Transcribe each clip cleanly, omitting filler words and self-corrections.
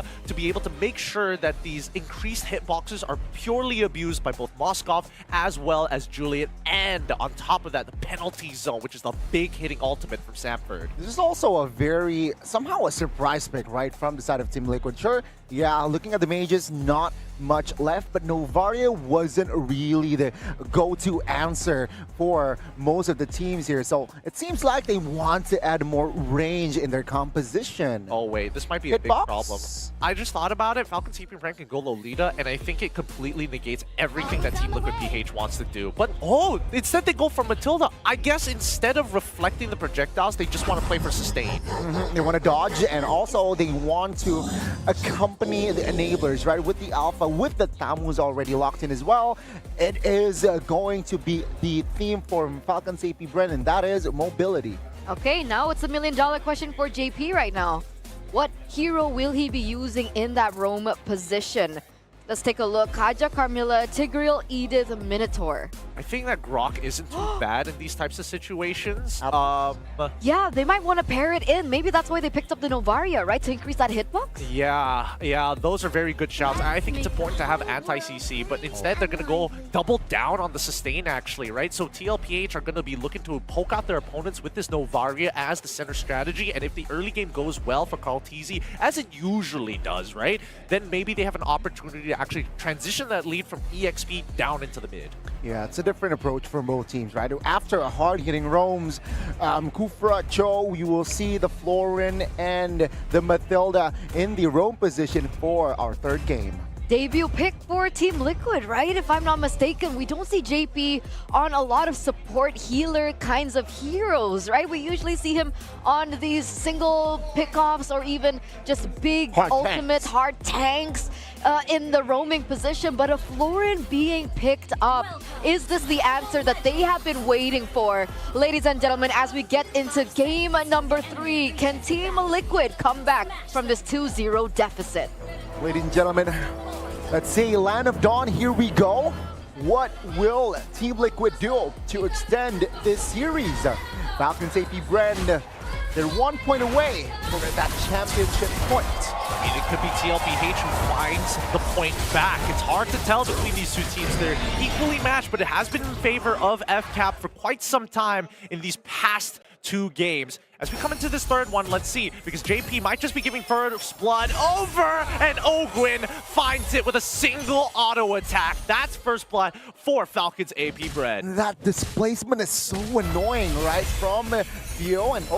Novaria to be able to make sure that these increased hitboxes are purely abused by both Moskov as well as Julian, and on top of that, the penalty zone, which is the big hitting ultimate from Samford. This is also somehow a surprise pick, right, from the side of Team Liquid. Sure, yeah, looking at the mages, not much left, but Novaria wasn't really the go-to answer for most of the teams here. So it seems like they want to add more range in their composition. Oh wait, this might be a big problem. I just thought about it. Falcon CP Frank can go Lolita, and I think it completely negates everything that Team Liquid PH wants to do. But instead they go for Matilda. I guess instead of reflecting the projectiles, they just want to play for sustain. They want to dodge, and also they want to accompany the enablers, right? With the Alpha, with the Tamus already locked in as well. It is going to be the theme for Falcon CP Bren, and that is mobility. Okay, now it's $1 million question for JP right now. What hero will he be using in that roam position? Let's take a look. Kaja, Carmilla, Tigreal, Edith, Minotaur. I think that Grok isn't too bad in these types of situations. Yeah, they might want to pair it in. Maybe that's why they picked up the Novaria, right? To increase that hitbox? Yeah, those are very good shouts. I think it's important to have anti-CC, but instead they're going to go double down on the sustain actually, right? So TLPH are going to be looking to poke out their opponents with this Novaria as the center strategy, and if the early game goes well for Karltzy, as it usually does, right? Then maybe they have an opportunity to actually transition that lead from EXP down into the mid. Yeah, it's a different approach from both teams, right? After a hard-hitting roams, Kufra, Cho, you will see the Florin and the Matilda in the roam position for our third game. Debut pick for Team Liquid, right? If I'm not mistaken, we don't see JP on a lot of support healer kinds of heroes, right? We usually see him on these single pickoffs or even just big hard tanks in the roaming position. But a Florin being picked up, is this the answer that they have been waiting for? Ladies and gentlemen, as we get into game number 3, can Team Liquid come back from this 2-0 deficit? Ladies and gentlemen, let's see, Land of Dawn, here we go. What will Team Liquid do to extend this series? Falcons AP Bren, they're 1 point away from that championship point. I mean, it could be TLPH who finds the point back. It's hard to tell between these two teams. They're equally matched, but it has been in favor of FCAP for quite some time in these past 2 games. As we come into this third one, let's see, because JP might just be giving first blood over, and Ogwin finds it with a single auto attack. That's first blood for Falcons AP Bren. That displacement is so annoying, right? From Theo and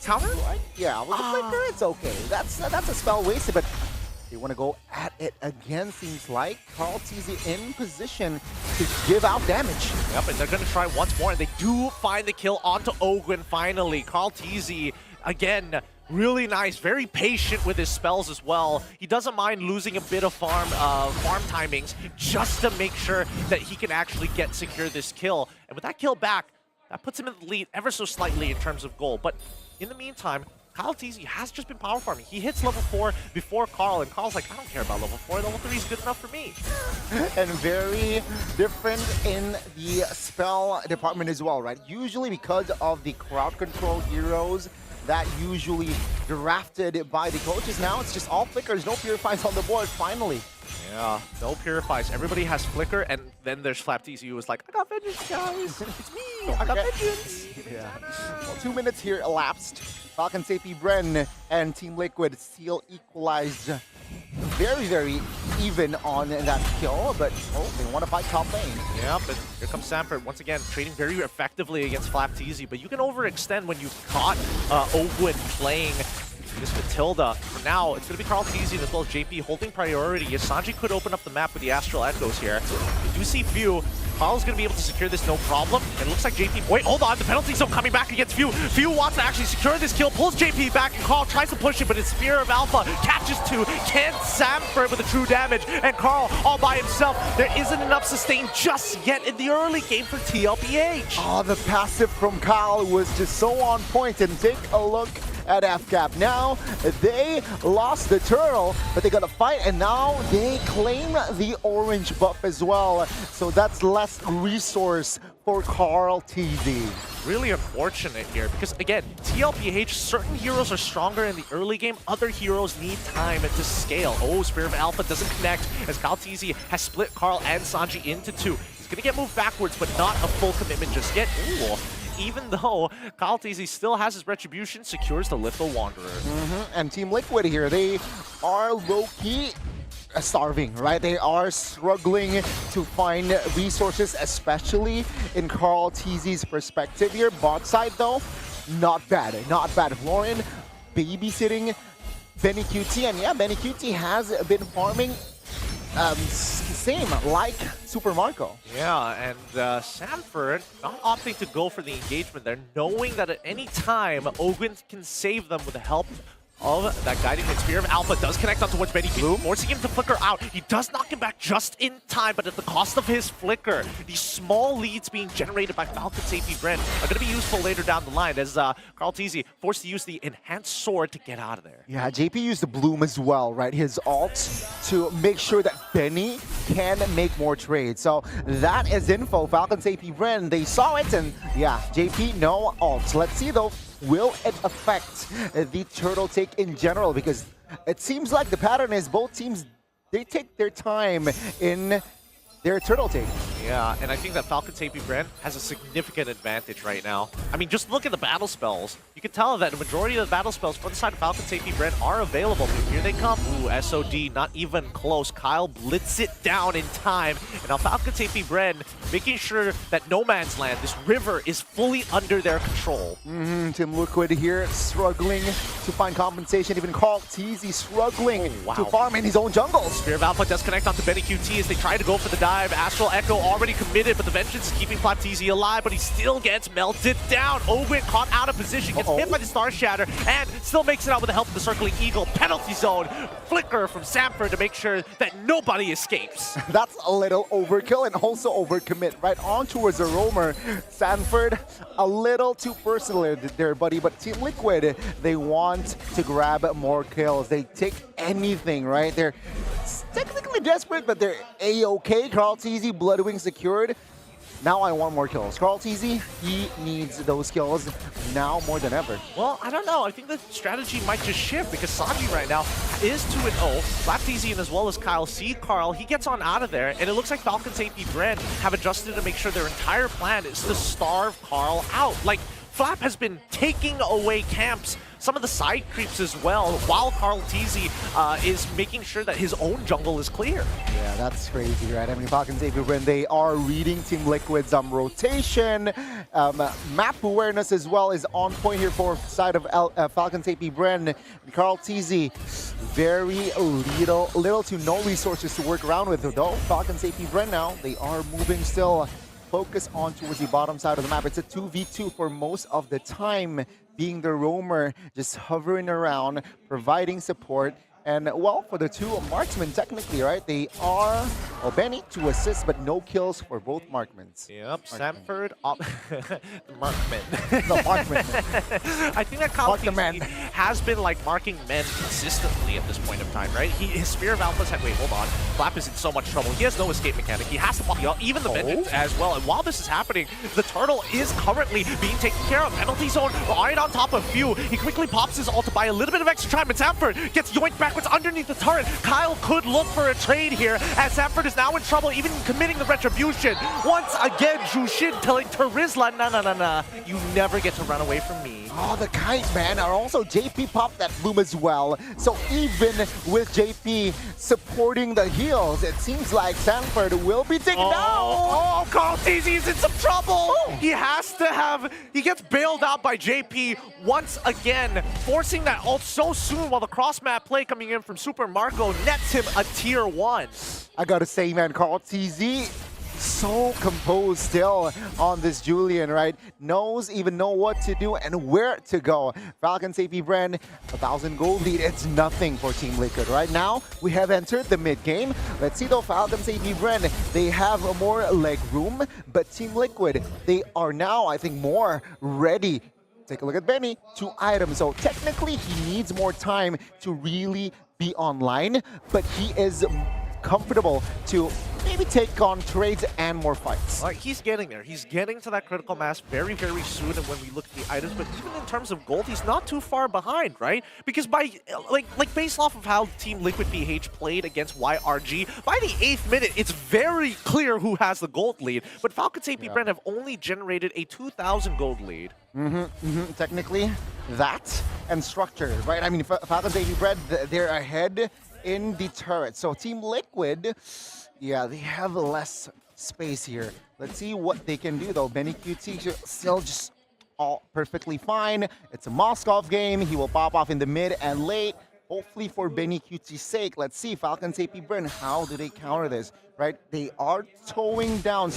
counter? Right? Yeah, with the flicker, it's okay. That's a spell wasted, but they want to go at it again, seems like. Karltzy in position to give out damage. Yep, and they're going to try once more, and they do find the kill onto Ogwin finally. Karltzy, again, really nice, very patient with his spells as well. He doesn't mind losing a bit of farm timings just to make sure that he can actually secure this kill. And with that kill back, that puts him in the lead ever so slightly in terms of goal. But in the meantime, Karltzy has just been power farming. He hits level 4 before Karl, and Karl's like, I don't care about level 4. Level 3 is good enough for me. And very different in the spell department as well, right? Usually because of the crowd control heroes that usually drafted by the coaches. Now it's just all flickers, no purifies on the board, finally. Yeah, no purifies. Everybody has flicker, and then there's Flaptzy who was like, I got vengeance, guys. It's me. I got vengeance. Yeah. Well, 2 minutes here elapsed. Falcons AP Bren and Team Liquid still equalized very, very even on that kill, but they want to fight top lane. Yeah, but here comes Samford once again, trading very effectively against Flaptzy, but you can overextend when you've caught Ogwin playing this Matilda. For now, it's going to be Karltzy as well as JP holding priority. Yes, Sanji could open up the map with the Astral Echoes here. We do see Few. Karl's going to be able to secure this no problem. It looks like JP... Wait, hold on. The penalty zone coming back against Few. Few wants to actually secure this kill, pulls JP back, and Karl tries to push it, but his Spear of Alpha catches 2. Can't Samford with the true damage, and Karl all by himself. There isn't enough sustain just yet in the early game for TLPH. Oh, the passive from Karl was just so on point, and take a look at FCAP. Now, they lost the turtle, but they got a fight, and now they claim the orange buff as well. So that's less resource for Carl TZ. Really unfortunate here because, again, TLPH, certain heroes are stronger in the early game. Other heroes need time to scale. Oh, Spirit of Alpha doesn't connect as Kyle TZ has split Carl and Sanji into two. He's going to get moved backwards, but not a full commitment just yet. Ooh. Even though Kyle TZ still has his retribution, secures the Little Wanderer. And Team Liquid here, they are low-key starving, right? They are struggling to find resources, especially in Carl TZ's perspective here. Bot side though, not bad, not bad. Florian babysitting Benny QT, and yeah, Benny QT has been farming same like Super Marco. Yeah, and Sanford not opting to go for the engagement there, knowing that at any time Ogwen can save them with the help of that guiding hit. Spear of Alpha does connect onto what's Benny Blue, forcing him to flicker out. He does knock him back just in time, but at the cost of his flicker. These small leads being generated by Falcon's AP Brent are going to be useful later down the line as Carl TZ forced to use the enhanced sword to get out of there. Yeah, JP used the Bloom as well, right? His ult to make sure that Benny can make more trades. So that is info. Falcon's AP Brent, they saw it, and yeah, JP no ult. Let's see though. Will it affect the turtle take in general? Because it seems like the pattern is both teams, they take their time in their turtle take. Yeah, and I think that Falcon's AP Brand has a significant advantage right now. I mean, just look at the battle spells. You can tell that the majority of the battle spells for the side of Falcon's AP Brand are available. Here they come. Ooh, SOD, not even close. Kyle blitz it down in time. And now Falcon's AP Brand making sure that no man's land, this river, is fully under their control. Team Liquid here struggling to find compensation. Even Carl TZ struggling to farm in his own jungles. Spear of Alpha does connect onto Benny QT as they try to go for the dive. Astral Echo already committed, but the Vengeance is keeping Flat TZ alive, but he still gets melted down. Ogwen caught out of position, gets hit by the Star Shatter, and still makes it out with the help of the Circling Eagle. Penalty zone flicker from Sanford to make sure that nobody escapes. That's a little overkill and also overcommit right on towards the roamer. Sanford, a little too personal there, buddy, but Team Liquid, they want to grab more kills. They take anything, right? They're technically desperate, but they're A-okay. Carl TZ, Bloodwing secured. Now I want more kills. Carl TZ, he needs those kills now more than ever. Well, I don't know. I think the strategy might just shift because Sanji right now is 2-0. Flat TZ and as well as Kyle see Carl. He gets on out of there, and it looks like Falcon's AP Brand have adjusted to make sure their entire plan is to starve Carl out. Like, Flap has been taking away camps, some of the side creeps as well, while Carl TZ is making sure that his own jungle is clear. Yeah, that's crazy, right? I mean, Falcon's AP Brand, they are reading Team Liquid's rotation. Map awareness as well is on point here for side of Falcon's AP Brand. Carl TZ, very little to no resources to work around with, though. Falcon's AP Brand now, they are moving still. Focus on towards the bottom side of the map. It's a 2v2 for most of the time, being the roamer, just hovering around, providing support. And, well, for the two marksmen, technically, right, they are, well, Benny, 2 assists, but no kills for both markmans. Yep, Sanford, Markman. No, markman. I think that Kyle TZ has been, like, marking men consistently at this point of time, right? His Spear of Alpha's had, wait, hold on. Flap is in so much trouble. He has no escape mechanic. He has to block even the Vengeance as well. And while this is happening, the Turtle is currently being taken care of. Penalty zone right on top of Few. He quickly pops his ult to buy a little bit of extra time, but Sanford gets yoinked backwards underneath the turret. Kyle could look for a trade here, as Sanford is now in trouble, even committing the retribution. Once again, Jushin telling Terizla, nah, you never get to run away from me. Oh, the kites, man, are also JP popped that Bloom as well. So even with JP supporting the heals, it seems like Sanford will be taken down. Oh, Carl TZ is in some trouble. He has to have, he gets bailed out by JP once again, forcing that ult so soon while the cross-map play coming in from Super Marco nets him a tier 1. I gotta say, man, Carl TZ, so composed still on this Julian, right? Even know what to do and where to go. Falcon's AP Brand, 1,000 gold lead. It's nothing for Team Liquid. Right now, we have entered the mid-game. Let's see though, Falcon's AP Brand, they have more leg room, but Team Liquid, they are now, I think, more ready take a look at Benny, 2 items. So technically, he needs more time to really be online, but he is comfortable to maybe take on trades and more fights. Like, he's getting there. He's getting to that critical mass very, very soon. And when we look at the items, but even in terms of gold, he's not too far behind, right? Because by like based off of how Team Liquid PH played against YRG, by the 8th minute, it's very clear who has the gold lead. But Falcons AP Brand have only generated a 2,000 gold lead. Technically, that and structure, right? I mean, Falcons AP Bread, they're ahead in the turret. So Team Liquid, yeah, they have less space here. Let's see what they can do, though. Benny QT still just all perfectly fine. It's a Moskov game. He will pop off in the mid and late. Hopefully for Benny QT's sake, let's see Falcons AP Brand, how do they counter this, right? They are slowing down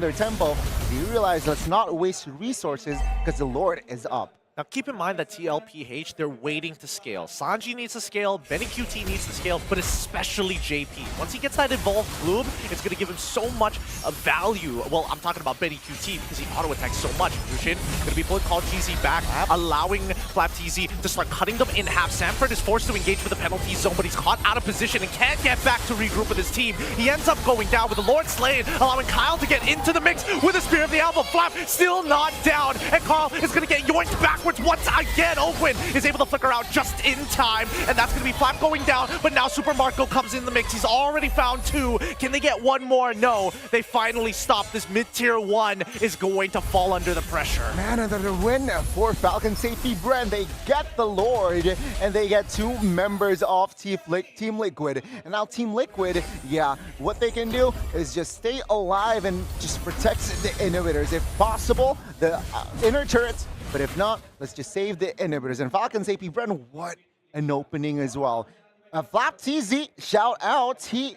their tempo. They realize let's not waste resources because the Lord is up. Now keep in mind that TLPH, they're waiting to scale. Sanji needs to scale, Benny QT needs to scale, but especially JP. Once he gets that Evolved Bloom, it's going to give him so much value. Well, I'm talking about Benny QT because he auto-attacks so much. Yushin going to be pulling Call TZ back, allowing Flap TZ to start cutting them in half. Sanford is forced to engage with the penalty zone, but he's caught out of position and can't get back to regroup with his team. He ends up going down with the Lord Slain, allowing Kyle to get into the mix with the Spear of the Alpha. Flap still not down, and Carl is going to get yoinked backwards once again. Ogwin is able to flicker out just in time, and that's going to be Flap going down, but now Super Marco comes in the mix. He's already found 2. Can they get 1 more? No. They finally stop. This mid-tier 1 is going to fall under the pressure. Man, another win for Falcons AP Brand. They get the Lord, and they get 2 members of Team Liquid. And now Team Liquid, yeah, what they can do is just stay alive and just protect the inhibitors. If possible, the inner turrets. But if not, let's just save the inhibitors. And Falcons AP Brand, what an opening as well. Flap TZ, shout out. He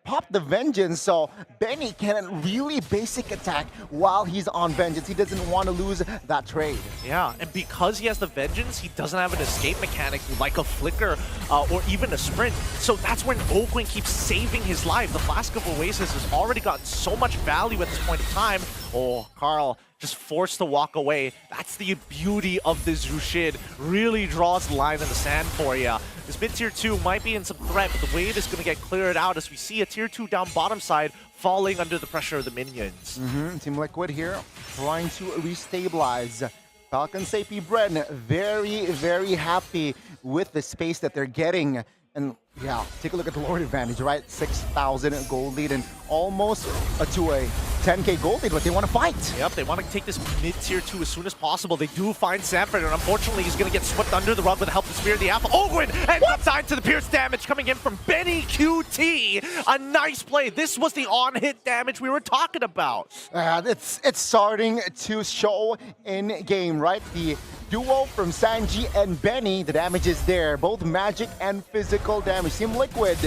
popped the Vengeance, so Benny can really basic attack while he's on Vengeance. He doesn't want to lose that trade. Yeah, and because he has the Vengeance, he doesn't have an escape mechanic like a Flicker or even a Sprint. So that's when Ogwin keeps saving his life. The Flask of Oasis has already gotten so much value at this point in time. Oh, Carl just forced to walk away. That's the beauty of this Zhushid. Really draws the line in the sand for you. This mid-tier 2 might be in some threat, but the wave is going to get cleared out as we see a tier 2 down bottom side falling under the pressure of the minions. Team Liquid here trying to restabilize. Falcons AP Brand very, very happy with the space that they're getting. And yeah, take a look at the Lord advantage, right? 6,000 gold lead and almost to a 10k gold lead, but they want to fight. Yep, they want to take this mid-tier 2 as soon as possible. They do find Sanford, and unfortunately, he's going to get swept under the rug with the help of Spear of the Alpha. Ogwin ends up dying to the pierce damage coming in from Benny QT. A nice play. This was the on-hit damage we were talking about. It's starting to show in game, right? The duo from Sanji and Benny, the damage is there. Both magic and physical damage. Team Liquid,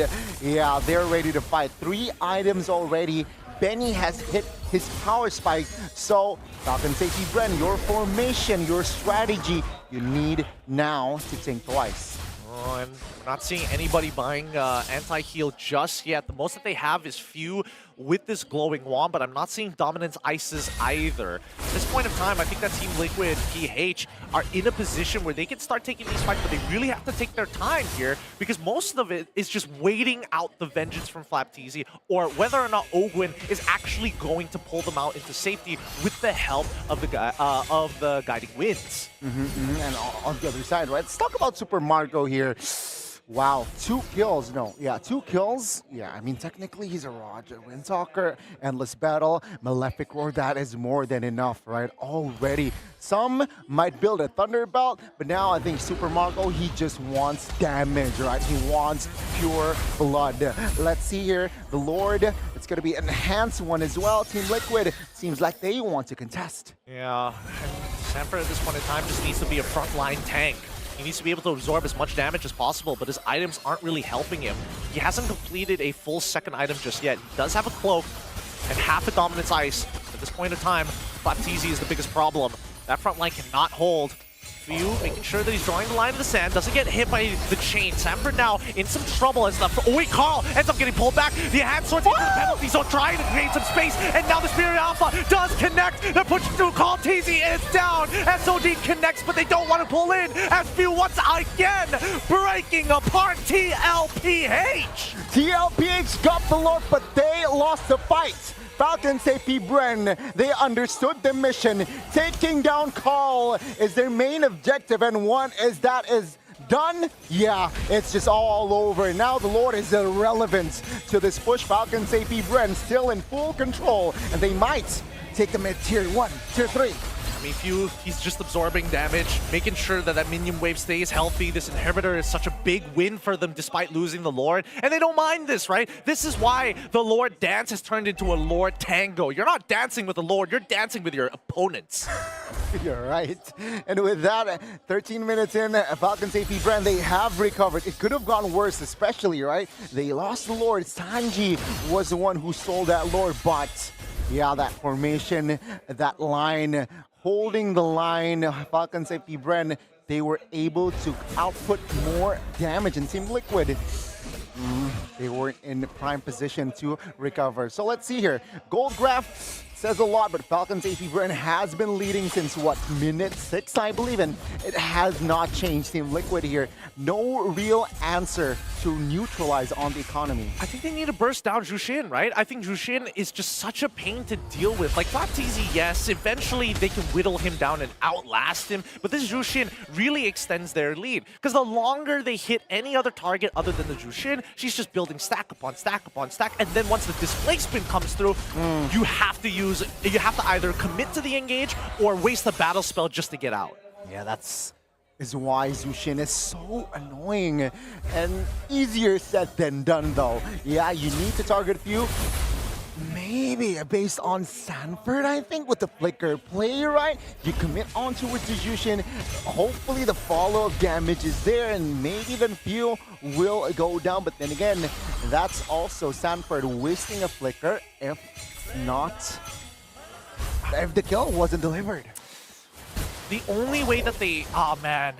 yeah, they're ready to fight. 3 items already. Benny has hit his power spike. So, Falcons AP Brand, your formation, your strategy, you need now to think twice. Oh, and we're not seeing anybody buying anti-heal just yet. The most that they have is few with this glowing wand, but I'm not seeing Dominance Ices either. At this point in time, I think that Team Liquid PH are in a position where they can start taking these fights, but they really have to take their time here because most of it is just waiting out the Vengeance from Flap TZ or whether or not Ogwin is actually going to pull them out into safety with the help of the Guiding Winds. And on the other side, right? Let's talk about Super Marco here. Wow, 2 kills. No, yeah, 2 kills. Yeah, I mean, technically he's a Roger Windtalker. Endless Battle, Malefic Roar, that is more than enough, right? Already. Some might build a Thunderbolt, but now I think Super Marco, he just wants damage, right? He wants pure blood. Let's see here. The Lord, it's going to be an enhanced one as well. Team Liquid, seems like they want to contest. Yeah, Sanford at this point in time just needs to be a frontline tank. He needs to be able to absorb as much damage as possible, but his items aren't really helping him. He hasn't completed a full second item just yet. He does have a cloak and half a Dominance Ice. At this point in time, Flap TZ is the biggest problem. That front line cannot hold. Few making sure that he's drawing the line in the sand, doesn't get hit by the chain. Sanford now in some trouble as oh wait, Carl ends up getting pulled back. The hand swords into the penalty zone, trying to create some space, and now the Spirit Alpha does connect. They're pushing through. Carl TZ is down. SOD connects, but they don't want to pull in as Few once again breaking apart TLPH. TLPH got the Lord, but they lost the fight. Falcons AP Bren, they understood the mission. Taking down Carl is their main objective, and one is that is done. Yeah, it's just all over. Now the Lord is irrelevant to this push. Falcons AP Bren still in full control, and they might take them at tier 1, tier 3. I mean, Few, he's just absorbing damage, making sure that that minion wave stays healthy. This inhibitor is such a big win for them despite losing the Lord. And they don't mind this, right? This is why the Lord dance has turned into a Lord tango. You're not dancing with the Lord, you're dancing with your opponents. You're right. And with that, 13 minutes in, Falcons AP Bren, they have recovered. It could have gone worse, especially, right? They lost the Lord. Sanji was the one who stole that Lord, but yeah, that formation, that line, holding the line, Falcons AP Bren, they were able to output more damage, and Team Liquid, they weren't in prime position to recover. So let's see here. Goldgraph says a lot, but Falcons AP Bren has been leading since what, minute 6, I believe, and it has not changed. Team Liquid here, no real answer to neutralize on the economy. I think they need to burst down Jushin, right? I think Jushin is just such a pain to deal with. Like, Flapteasy, yes, eventually they can whittle him down and outlast him, but this Jushin really extends their lead. Because the longer they hit any other target other than the Jushin, she's just building stack upon stack upon stack, and then once the displacement comes through, you have to either commit to the engage or waste the battle spell just to get out. Yeah, is why Zushin is so annoying and easier said than done though. Yeah, you need to target Few. Maybe based on Sanford, I think, with the flicker play, right? You commit onto it to Jushin. Hopefully the follow-up damage is there, and maybe then Few will go down. But then again, that's also Sanford wasting a flicker if the kill wasn't delivered. The only way that they... Oh, man.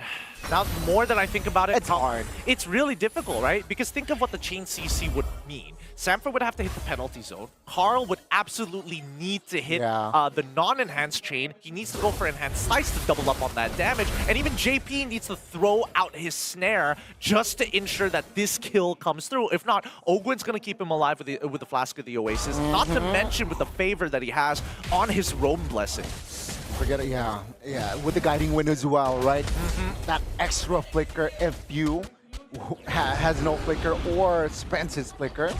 Now, the more that I think about it... It's hard. It's really difficult, right? Because think of what the chain CC would mean. Sanford would have to hit the penalty zone. Carl would absolutely need to hit the non-enhanced chain. He needs to go for enhanced slice to double up on that damage. And even JP needs to throw out his snare just to ensure that this kill comes through. If not, Ogwen's going to keep him alive with the Flask of the Oasis. Not to mention with the favor that he has on his Roam Blessing. Forget it, yeah, with the Guiding Wind as well, right? That extra flicker if you has no flicker or spends his flicker.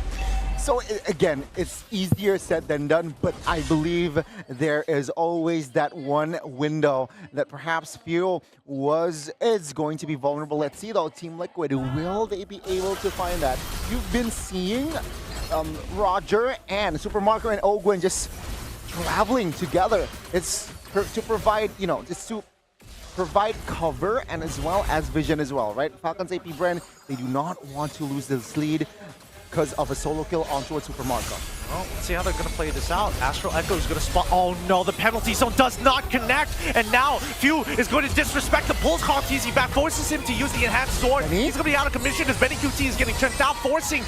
So again, it's easier said than done, but I believe there is always that one window that perhaps Few is going to be vulnerable. Let's see though, Team Liquid, will they be able to find that? You've been seeing Roger and Super Marco and Ogwen just traveling together. It's to provide, just to provide cover and as well as vision as well, right? Falcons AP Bren, they do not want to lose this lead because of a solo kill onto a Super Marco. Well, let's see how they're going to play this out. Astral Echo is going to spot... Oh no, the penalty zone does not connect. And now Few is going to disrespect the pulls. Carl TZ back, forces him to use the enhanced sword. He's going to be out of commission as Benny QT is getting checked out, forcing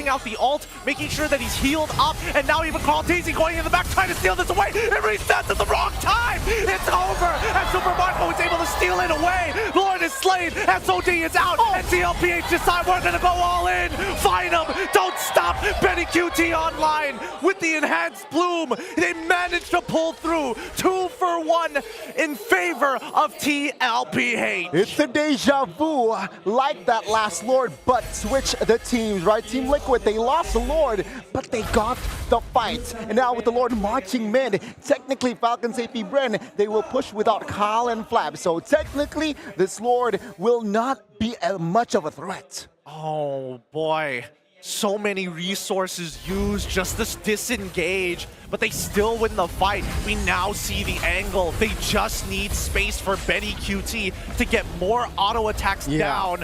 out the ult, making sure that he's healed up. And now even Carl TZ going in the back, trying to steal this away. It resets at the wrong time. It's over. And Super Marco is able to steal it away. Lord is slain. SOD is out. And TLPH decide we're going to go all in. Find him. Don't stop. Benny QT online with the enhanced bloom. They managed to pull through 2 for 1 in favor of TLPH. It's a deja vu like that last Lord, but switch the teams, right? Team Liquid, they lost the Lord, but they got the fight. And now with the Lord marching mid, technically Falcons AP Bren, they will push without Kyle and Flap. So technically, this Lord will not be much of a threat. Oh boy. So many resources used just to disengage, but they still win the fight. We now see the angle. They just need space for Benny QT to get more auto attacks down.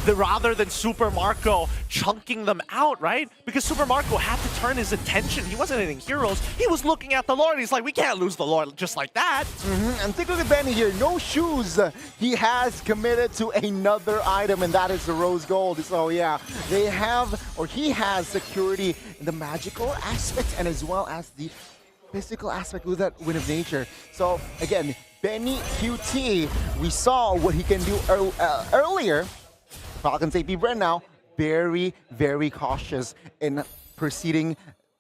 rather than Super Marco chunking them out, right? Because Super Marco had to turn his attention. He wasn't hitting heroes. He was looking at the Lord. He's like, we can't lose the Lord just like that. And take a look at Benny here. No shoes. He has committed to another item, and that is the rose gold. So yeah, they have, or he has security in the magical aspect and as well as the physical aspect with that Wind of Nature. So again, Benny QT, we saw what he can do earlier. Falcons AP Bren now very, very cautious in proceeding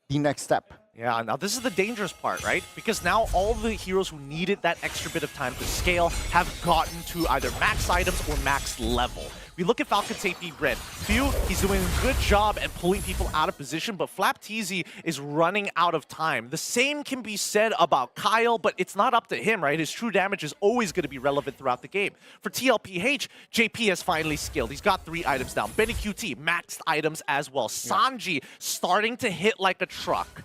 the next step. Yeah, now this is the dangerous part, right? Because now all the heroes who needed that extra bit of time to scale have gotten to either max items or max level. We look at Falcon's AP Bren. Few, he's doing a good job at pulling people out of position, but Flapteezy is running out of time. The same can be said about Kyle, but it's not up to him, right? His true damage is always going to be relevant throughout the game. For TLPH, JP has finally scaled. He's got 3 items down. Benny QT, maxed items as well. Sanji starting to hit like a truck.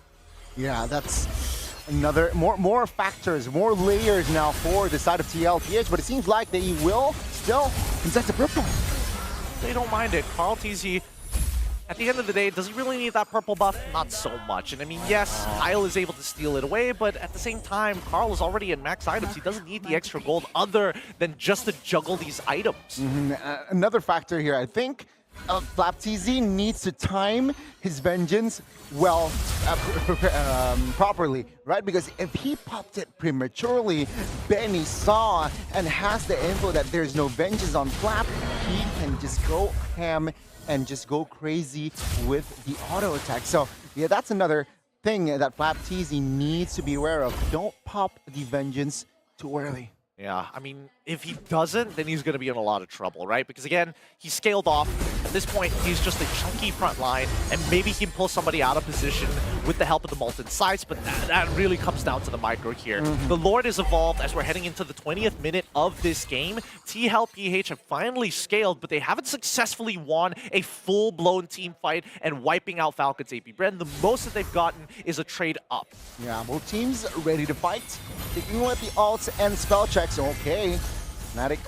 Yeah, that's another more factors, more layers now for the side of TLPH, but it seems like they will still contest the purple. They don't mind it. Carl TZ, at the end of the day, does he really need that purple buff? Not so much. And I mean, yes, Kyle is able to steal it away, but at the same time, Carl is already in max items. He doesn't need the extra gold other than just to juggle these items. Another factor here, I think, Flapteezy needs to time his vengeance well, properly, right? Because if he popped it prematurely, Benny saw and has the info that there's no vengeance on Flap, he can just go ham and just go crazy with the auto attack. So yeah, that's another thing that Flapteezy needs to be aware of. Don't pop the vengeance too early. Yeah, I mean, if he doesn't, then he's going to be in a lot of trouble, right? Because again, he scaled off. At this point, he's just a chunky front line, and maybe he can pull somebody out of position with the help of the Molten Sights, but that really comes down to the micro here. The Lord is evolved as we're heading into the 20th minute of this game. TLPH have finally scaled, but they haven't successfully won a full-blown team fight and wiping out Falcon's AP Bren. The most that they've gotten is a trade up. Yeah, both teams ready to fight. Taking away the ults and spell checks. Okay. Fnatic,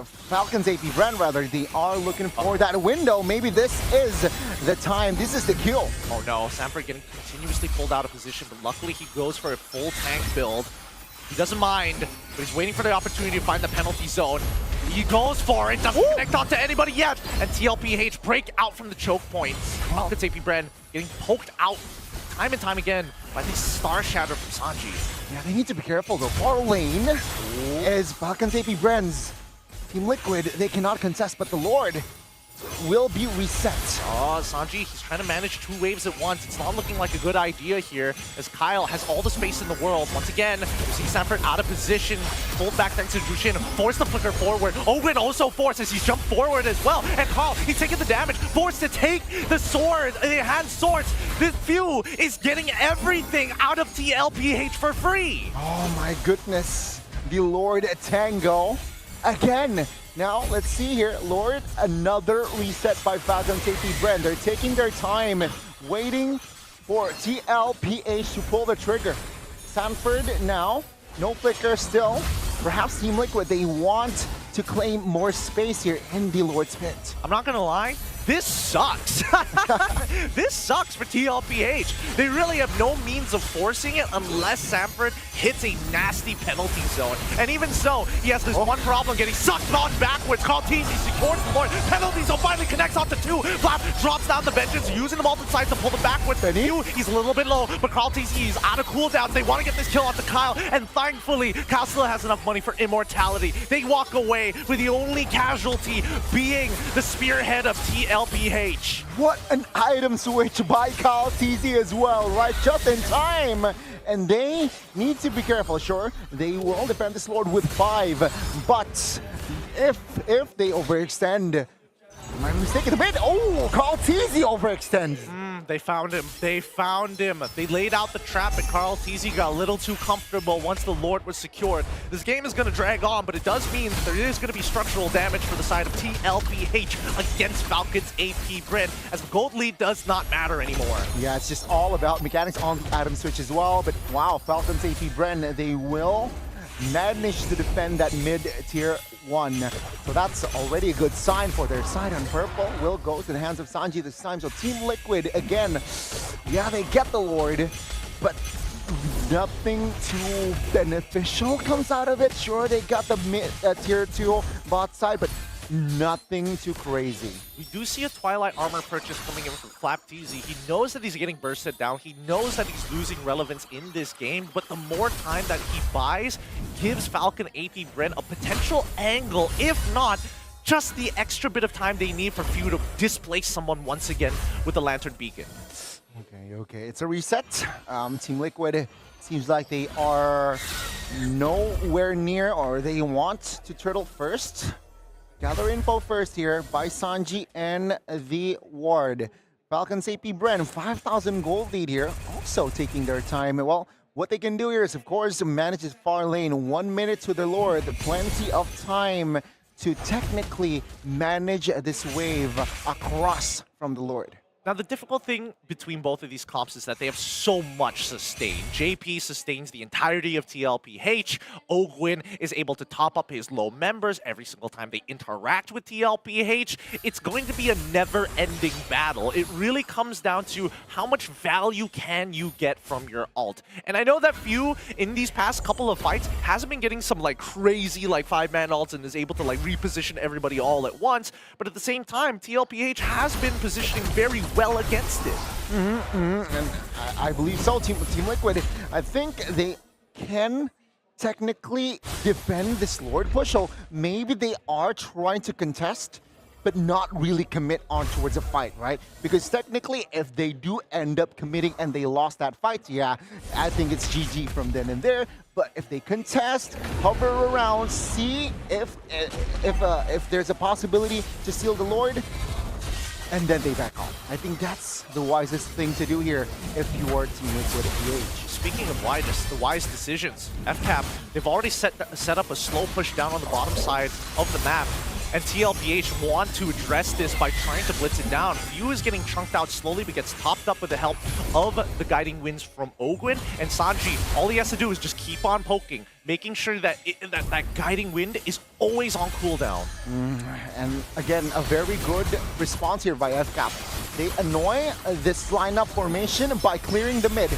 Falcons AP Bren rather, they are looking for that window. Maybe this is the time. This is the kill. Oh no, Sanford getting continuously pulled out of position, but luckily he goes for a full tank build. He doesn't mind, but he's waiting for the opportunity to find the penalty zone. He goes for it, doesn't connect onto anybody yet, and TLPH break out from the choke points. Falcons AP Bren getting poked out time and time again by the Star Shatter from Sanji. Yeah, they need to be careful though. Far lane is Falcons AP Bren's. Team Liquid, they cannot contest, but the Lord will be reset. Oh, Sanji, he's trying to manage 2 waves at once. It's not looking like a good idea here, as Kyle has all the space in the world. Once again, we see Sanford out of position, pulled back thanks to Jushin, forced the flicker forward. Owen also forced as he jumped forward as well. And Carl, he's taking the damage, forced to take the sword, the hand swords. This Few is getting everything out of TLPH for free. Oh my goodness. The Lord Tango again. Now, let's see here. Lord, another reset by Falcons AP Bren. They're taking their time, waiting for TLPH to pull the trigger. Sanford now, no flicker still. Perhaps Team Liquid, they want to claim more space here in the Lord's pit. I'm not gonna lie, this sucks. This sucks for TLPH. They really have no means of forcing it unless Sanford hits a nasty penalty zone. And even so, he has this one problem, getting sucked on backwards. Carl TZ secures the Lord. Penalty zone finally connects onto 2. Flap drops down the vengeance, using the Molten Sights to pull them backwards. He's a little bit low, but Carl TZ is out of cooldowns. They want to get this kill onto Kyle, and thankfully, Kyle still has enough money for immortality. They walk away with the only casualty being the spearhead of TLPH. What an item switch by Kyle TZ as well, right? Just in time. And they need to be careful. Sure, they will defend this Lord with 5, but if they overextend, am I mistaken a bit? Oh, Carl TZ overextends. They found him. They found him. They laid out the trap, and Carl TZ got a little too comfortable once the Lord was secured. This game is going to drag on, but it does mean that there is going to be structural damage for the side of TLPH against Falcons AP Bren, as the gold lead does not matter anymore. Yeah, it's just all about mechanics on the item switch as well, but wow, Falcons AP Bren, they will managed to defend that mid-tier 1. So that's already a good sign for their side. And purple will go to the hands of Sanji this time. So Team Liquid, again, yeah, they get the Lord, but nothing too beneficial comes out of it. Sure, they got the mid-tier 2 bot side, but nothing too crazy. We do see a Twilight armor purchase coming in from Flapteezy. He knows that he's getting bursted down. He knows that he's losing relevance in this game, but the more time that he buys gives Falcon AP Bren a potential angle, if not just the extra bit of time they need for Few to displace someone once again with the Lantern Beacon. Okay, it's a reset. Team Liquid seems like they are nowhere near, or they want to turtle first. Gather info first here by Sanji and the Ward. Falcons AP Bren, 5,000 gold lead here, also taking their time. Well, what they can do here is, of course, manage this far lane. 1 minute to the Lord, plenty of time to technically manage this wave across from the Lord. Now, the difficult thing between both of these comps is that they have so much sustain. JP sustains the entirety of TLPH. Ogwin is able to top up his low members every single time they interact with TLPH. It's going to be a never-ending battle. It really comes down to how much value can you get from your ult. And I know that Few, in these past couple of fights, hasn't been getting some like crazy like 5-man ults and is able to like reposition everybody all at once. But at the same time, TLPH has been positioning very well against it. And I believe so. Team Liquid, I think they can technically defend this Lord push. So maybe they are trying to contest, but not really commit on towards a fight, right? Because technically, if they do end up committing and they lost that fight, yeah, I think it's GG from then and there. But if they contest, hover around, see if there's a possibility to steal the Lord, and then they back off. I think that's the wisest thing to do here if you are Team Liquid PH. Speaking of the wise decisions, FCAP, they've already set up a slow push down on the bottom side of the map. And TLPH want to address this by trying to blitz it down. Few is getting chunked out slowly, but gets topped up with the help of the guiding winds from Ogwin. And Sanji, all he has to do is just keep on poking, making sure that that guiding wind is always on cooldown. And again, a very good response here by FCAP. They annoy this lineup formation by clearing the mid.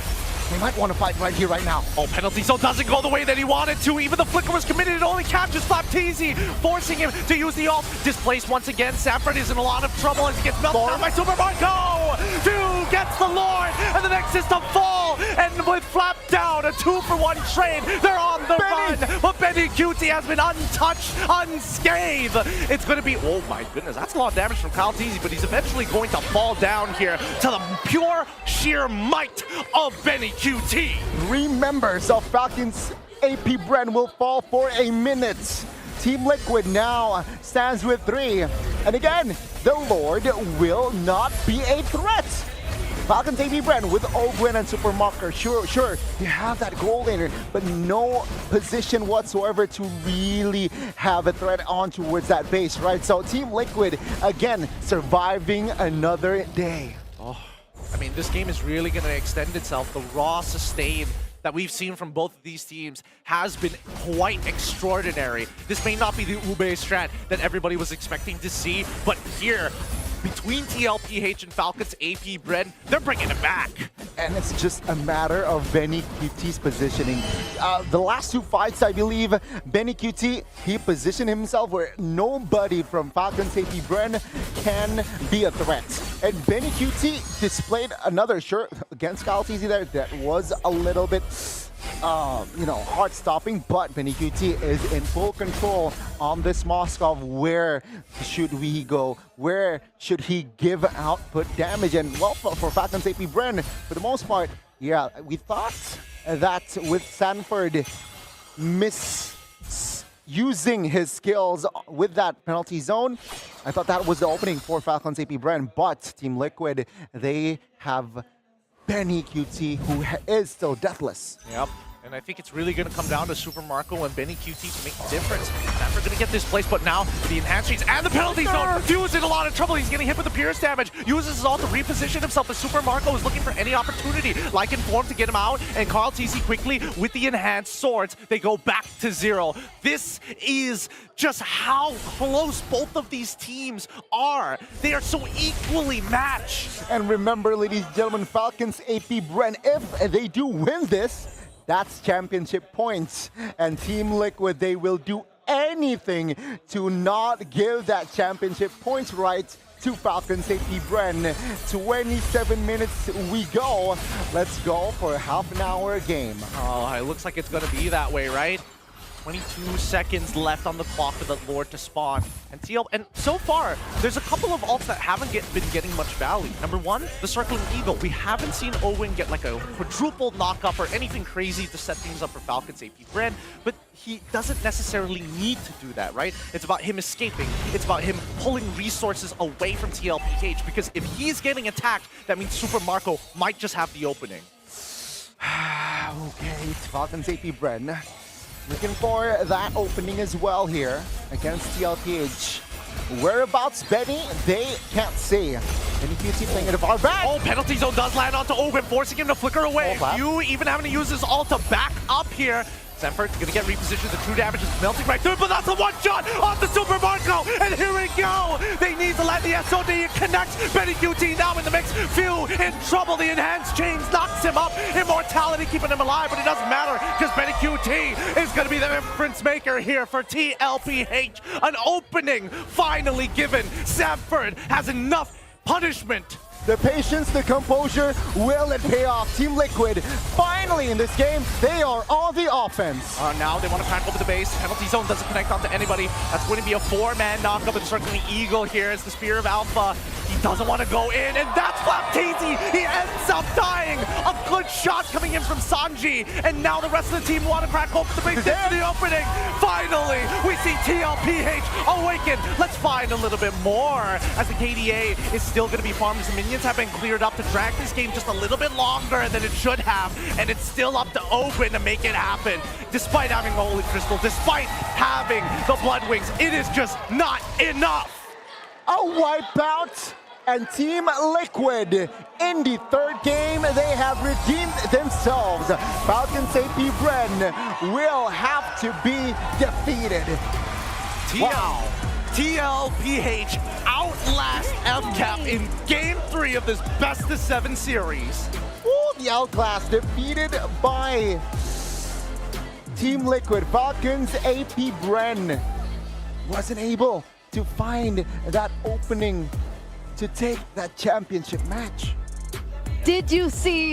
They might want to fight right here, right now. Oh, penalty zone doesn't go the way that he wanted to. Even the flicker was committed. It only captures Flapteezy, forcing him to use the ult. Displaced once again. Sanford is in a lot of trouble as he gets melted down by Super Marco. Few gets the Lord, and the next is to fall. And with Flap down, a 2-for-1 trade. They're on the run, but Benny QT has been untouched, unscathed. It's going to be, oh my goodness, that's a lot of damage from Kyle Teasy, but he's eventually going to fall down here to the pure sheer might of Benny QT. 3 members of Falcons AP Bren will fall for a minute. Team Liquid now stands with 3. And again, the Lord will not be a threat. Falcons AP Bren with Ogwin and Supermarker. Sure, you have that goal laner, but no position whatsoever to really have a threat on towards that base, right? So Team Liquid, again, surviving another day. I mean, this game is really going to extend itself. The raw sustain that we've seen from both of these teams has been quite extraordinary. This may not be the Ube strat that everybody was expecting to see, but here, between TLPH and Falcons AP Bren, they're bringing it back. And it's just a matter of Benny QT's positioning. The last 2 fights, I believe, Benny QT, he positioned himself where nobody from Falcons AP Bren can be a threat. And Benny QT displayed another shirt against Kyle TZ there that was a little bit heart-stopping, but Benny QT is in full control on this Moskov. Where should we go? Where should he give output damage? And well, for Falcons AP Bren, for the most part, yeah, we thought that with Sanford misusing his skills with that penalty zone, I thought that was the opening for Falcons AP Bren, but Team Liquid, they have Benny QT, who is still deathless. Yep. And I think it's really going to come down to Super Marco and Benny QT to make the difference. Never going to get this place, but now the enhanced chains and the penalty zone. Fuse in a lot of trouble. He's getting hit with the Pierce damage. Uses his ult to reposition himself, but Super Marco is looking for any opportunity. Like Inform to get him out, and Carl TC quickly with the enhanced swords. They go back to 0. This is just how close both of these teams are. They are so equally matched. And remember, ladies and gentlemen, Falcons AP Bren, if they do win this, that's championship points. And Team Liquid, they will do anything to not give that championship points right to Falcons AP Bren. 27 minutes we go. Let's go for a half-an-hour game. Oh, it looks like it's going to be that way, right? 22 seconds left on the clock for the Lord to spawn. And so far, there's a couple of ults that haven't been getting much value. Number one, the Circling Eagle. We haven't seen Owen get like a quadruple knock-up or anything crazy to set things up for Falcons AP Bren, but he doesn't necessarily need to do that, right? It's about him escaping. It's about him pulling resources away from TLPH, because if he's getting attacked, that means Super Marco might just have the opening. Okay, it's Falcons AP Bren. Looking for that opening as well here against TLPH. Whereabouts Benny, they can't see. Benny QT playing it a far back. Oh, penalty zone does land onto Owen, forcing him to flicker away. Oh, You even having to use his ult to back up here. Sanford gonna get repositioned. The true damage is melting right through it, but that's a one-shot off the Super Marco, and here we go! They need to let the SOD connect. Benny QT now in the mix. Few in trouble. The enhanced chains knocks him up. Immortality keeping him alive, but it doesn't matter because Benny QT is gonna be the difference maker here for TLPH. An opening finally given. Sanford has enough punishment. The patience, the composure, will it pay off? Team Liquid, finally in this game, they are on the offense. Now they want to crack over the base. Penalty zone doesn't connect onto anybody. That's going to be a 4-man knockup and Circling Eagle here as the Spear of Alpha. He doesn't want to go in, and that's Flaptazy. He ends up dying. A good shot coming in from Sanji, and now the rest of the team want to crack open the base into the opening. Finally, we see TLPH awaken. Let's find a little bit more as the KDA is still going to be farmed. The minions have been cleared up to drag this game just a little bit longer than it should have, and it's still up to Open to make it happen. Despite having the Holy Crystal, despite having the Blood Wings, it is just not enough. A wipeout, and Team Liquid in the third game, they have redeemed themselves. Falcons AP Bren will have to be defeated. Wow. TLPH outlast MCAP in Game 3 of this best-of-7 series. Ooh, the Outclass defeated by Team Liquid. Falcons AP Bren wasn't able to find that opening to take that championship match. Did you see